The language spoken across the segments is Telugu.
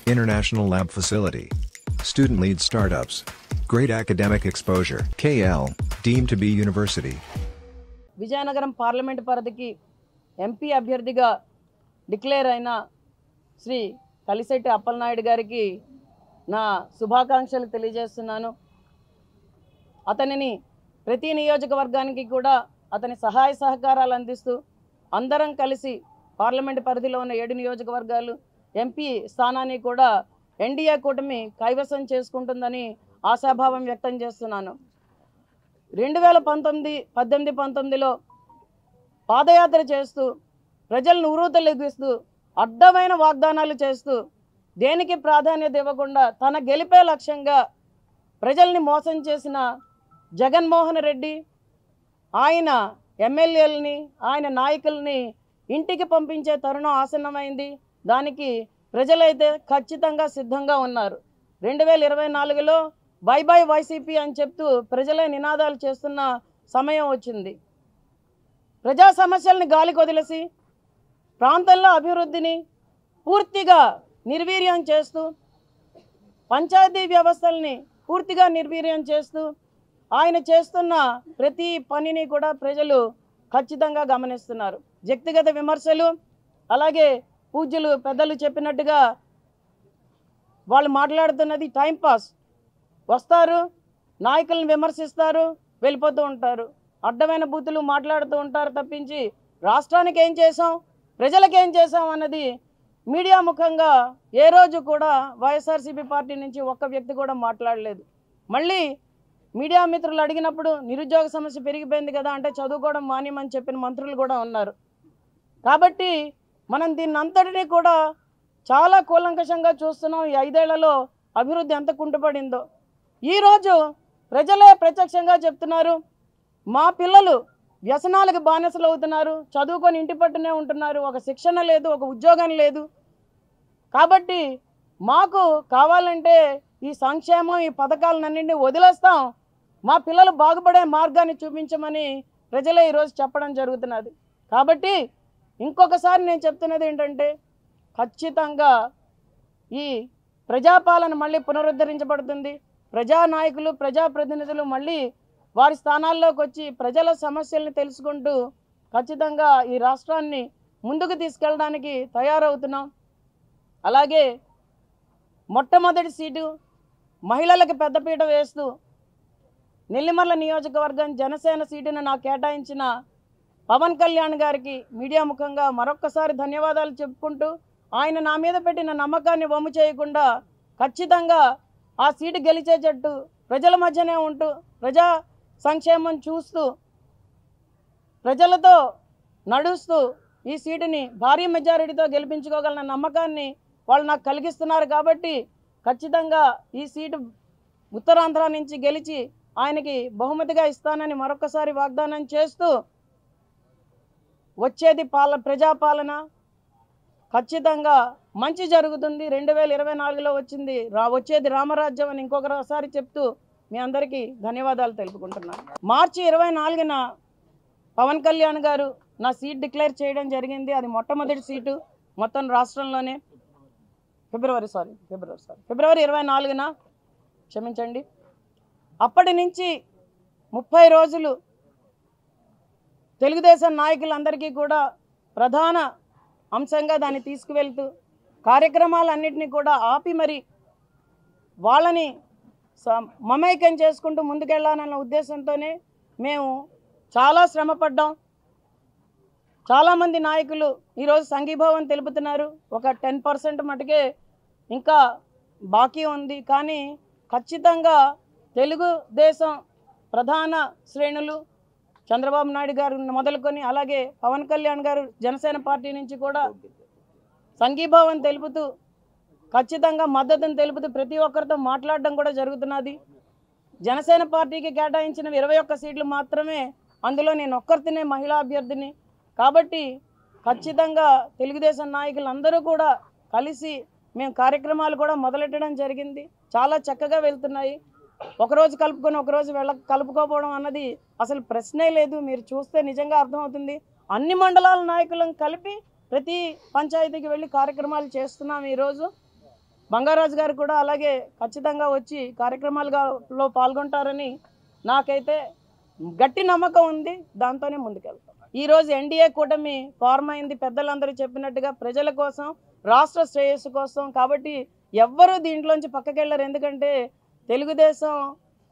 International lab facility. Student-led startups. Great academic exposure. KL, deemed to be university. Vizianagaram parliament పరిధికి ఎంపీ అభ్యర్థిగా డిక్లేర్ అయిన శ్రీ కలిశెట్టి అప్పలనాయుడు గారికి నా శుభాకాంక్షలు తెలియజేస్తున్నాను. అతనిని ప్రతి నియోజకవర్గానికి కూడా అతని సహాయ సహకారాలు అందిస్తూ అందరం కలిసి పార్లమెంట్ పరిధిలో ఉన్న 7 నియోజకవర్గాలు ఎంపీ స్థానాన్ని కూడా ఎన్డీఏ కూటమి కైవసం చేసుకుంటుందని ఆశాభావం వ్యక్తం చేస్తున్నాను. 2018-19లో పాదయాత్ర చేస్తూ ప్రజలను ఉర్రూతలెగిస్తూ అడ్డమైన వాగ్దానాలు చేస్తూ దేనికి ప్రాధాన్యత ఇవ్వకుండా తన గెలిపే లక్ష్యంగా ప్రజల్ని మోసం చేసిన జగన్మోహన్ రెడ్డి ఆయన ఎమ్మెల్యేలని ఆయన నాయకుల్ని ఇంటికి పంపించే తరుణం ఆసన్నమైంది. దానికి ప్రజలైతే ఖచ్చితంగా సిద్ధంగా ఉన్నారు. 2024లో బై బై వైసీపీ అని చెప్తూ ప్రజలే నినాదాలు చేస్తున్న సమయం వచ్చింది. ప్రజా సమస్యల్ని గాలికి వదిలేసి ప్రాంతంలో అభివృద్ధిని పూర్తిగా నిర్వీర్యం చేస్తూ పంచాయతీ వ్యవస్థల్ని పూర్తిగా నిర్వీర్యం చేస్తూ ఆయన చేస్తున్న ప్రతి పనిని కూడా ప్రజలు ఖచ్చితంగా గమనిస్తున్నారు. వ్యక్తిగత విమర్శలు అలాగే పూజ్యులు పెద్దలు చెప్పినట్టుగా వాళ్ళు మాట్లాడుతున్నది టైంపాస్. వస్తారు, నాయకులను విమర్శిస్తారు, వెళ్ళిపోతూ ఉంటారు. అడ్డమైన బూతులు మాట్లాడుతూ ఉంటారు తప్పించి రాష్ట్రానికి ఏం చేసాం, ప్రజలకు ఏం చేసాం అన్నది మీడియా ముఖంగా ఏ రోజు కూడా వైఎస్ఆర్సీపీ పార్టీ నుంచి ఒక్క వ్యక్తి కూడా మాట్లాడలేదు. మళ్ళీ మీడియా మిత్రులు అడిగినప్పుడు నిరుద్యోగ సమస్య పెరిగిపోయింది కదా అంటే చదువుకోవడం మానేమని చెప్పిన మంత్రులు కూడా ఉన్నారు. కాబట్టి మనం దీన్ని అంతటినీ కూడా చాలా కూలంకషంగా చూస్తున్నాం. ఈ 5 ఏళ్లలో అభివృద్ధి ఎంత కుంటుపడిందో ఈరోజు ప్రజలే ప్రత్యక్షంగా చెప్తున్నారు. మా పిల్లలు వ్యసనాలకు బానిసలు అవుతున్నారు, చదువుకొని ఇంటి పట్టునే ఉంటున్నారు, ఒక శిక్షణ లేదు, ఒక ఉద్యోగం లేదు. కాబట్టి మాకు కావాలంటే ఈ సంక్షేమం ఈ పథకాలన్నింటినీ వదిలేస్తాం, మా పిల్లలు బాగుపడే మార్గాన్ని చూపించమని ప్రజలే ఈరోజు చెప్పడం జరుగుతున్నది. కాబట్టి ఇంకొకసారి నేను చెప్తున్నది ఏంటంటే ఖచ్చితంగా ఈ ప్రజాపాలన మళ్ళీ పునరుద్ధరించబడుతుంది. ప్రజానాయకులు ప్రజాప్రతినిధులు మళ్ళీ వారి స్థానాల్లోకి వచ్చి ప్రజల సమస్యల్ని తెలుసుకుంటూ ఖచ్చితంగా ఈ రాష్ట్రాన్ని ముందుకు తీసుకెళ్ళడానికి తయారవుతున్నాం. అలాగే మొట్టమొదటి సీటు మహిళలకు పెద్దపీట వేస్తూ నెల్లిమర్ల నియోజకవర్గం జనసేన సీటును నాకు కేటాయించిన పవన్ కళ్యాణ్ గారికి మీడియా ముఖంగా మరొక్కసారి ధన్యవాదాలు చెప్పుకుంటూ ఆయన నా మీద పెట్టిన నమ్మకాన్ని వమ్ము చేయకుండా ఖచ్చితంగా ఆ సీటు గెలిచేటట్టు ప్రజల మధ్యనే ఉంటూ ప్రజా సంక్షేమం చూస్తూ ప్రజలతో నడుస్తూ ఈ సీటుని భారీ మెజారిటీతో గెలిపించుకోగలన నమ్మకాన్ని వాళ్ళు నాకు కలిగిస్తున్నారు. కాబట్టి ఖచ్చితంగా ఈ సీటు ఉత్తరాంధ్ర నుంచి గెలిచి ఆయనకి బహుమతిగా ఇస్తానని మరొకసారి వాగ్దానం చేస్తూ వచ్చేది ప్రజాపాలన ఖచ్చితంగా మంచి జరుగుతుంది. 2024లో వచ్చేది రామరాజ్యం అని ఇంకొకసారి చెప్తూ మీ అందరికీ ధన్యవాదాలు తెలుపుకుంటున్నాను. మార్చి 24న పవన్ కళ్యాణ్ గారు నా సీట్ డిక్లేర్ చేయడం జరిగింది. అది మొట్టమొదటి సీటు మొత్తం రాష్ట్రంలోనే. ఫిబ్రవరి 24న క్షమించండి. అప్పటి నుంచి 30 రోజులు తెలుగుదేశం నాయకులందరికీ కూడా ప్రధాన అంశంగా దాన్ని తీసుకువెళ్తూ కార్యక్రమాలన్నింటినీ కూడా ఆపి మరి వాళ్ళని మమైక్యం చేసుకుంటూ ముందుకెళ్ళాలన్న ఉద్దేశంతోనే మేము చాలా శ్రమపడ్డాం. చాలామంది నాయకులు ఈరోజు సంఘీభావం తెలుపుతున్నారు. ఒక 10% మటుకే ఇంకా బాకీ ఉంది. కానీ ఖచ్చితంగా తెలుగుదేశం ప్రధాన శ్రేణులు చంద్రబాబు నాయుడు గారు మొదలుకొని అలాగే పవన్ కళ్యాణ్ గారు జనసేన పార్టీ నుంచి కూడా సంఘీభావం తెలుపుతూ ఖచ్చితంగా మద్దతును తెలుపుతూ ప్రతి ఒక్కరితో మాట్లాడడం కూడా జరుగుతున్నది. జనసేన పార్టీకి కేటాయించిన 21 సీట్లు మాత్రమే, అందులో నేను ఒక్కరితోనే మహిళా అభ్యర్థిని. కాబట్టి ఖచ్చితంగా తెలుగుదేశం నాయకులందరూ కూడా కలిసి మేము కార్యక్రమాలు కూడా మొదలెట్టడం జరిగింది. చాలా చక్కగా వెళ్తున్నాయి. ఒకరోజు కలుపుకొని ఒకరోజు కలుపుకోపోవడం అన్నది అసలు ప్రశ్నే లేదు. మీరు చూస్తే నిజంగా అర్థమవుతుంది. అన్ని మండలాల నాయకులను కలిపి ప్రతి పంచాయతీకి వెళ్ళి కార్యక్రమాలు చేస్తున్నాం. ఈరోజు బంగారాజు గారు కూడా అలాగే ఖచ్చితంగా వచ్చి కార్యక్రమాలలో పాల్గొంటారని నాకైతే గట్టి నమ్మకం ఉంది. దాంతోనే ముందుకెళ్తాం. ఈరోజు ఎన్డీఏ కూటమి ఫార్మ్ అయింది పెద్దలందరూ చెప్పినట్టుగా ప్రజల కోసం, రాష్ట్ర శ్రేయస్సు కోసం. కాబట్టి ఎవ్వరూ దీంట్లోంచి పక్కకెళ్ళరు. ఎందుకంటే తెలుగుదేశం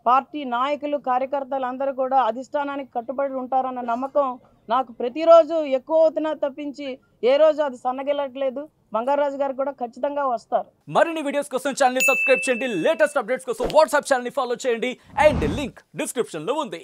పార్టీ నాయకులు, కార్యకర్తలు అందరూ కూడా అధిష్టానానికి కట్టుబడి ఉంటారన్న నమ్మకం నాకు ప్రతిరోజు ఎక్కువ అవుతున్నా తప్పించి ఏ రోజు అది సన్నగిల్లట్లేదు. బంగారాజు గారు కూడా ఖచ్చితంగా వస్తారు. మరిన్ని వీడియోస్ కోసం ఛానల్ ని సబ్స్క్రైబ్ చేయండి. లేటెస్ట్ అప్డేట్స్ కోసం వాట్సాప్ ఛానల్ ని ఫాలో చేయండి. అండ్ లింక్ డిస్క్రిప్షన్ లో ఉంది.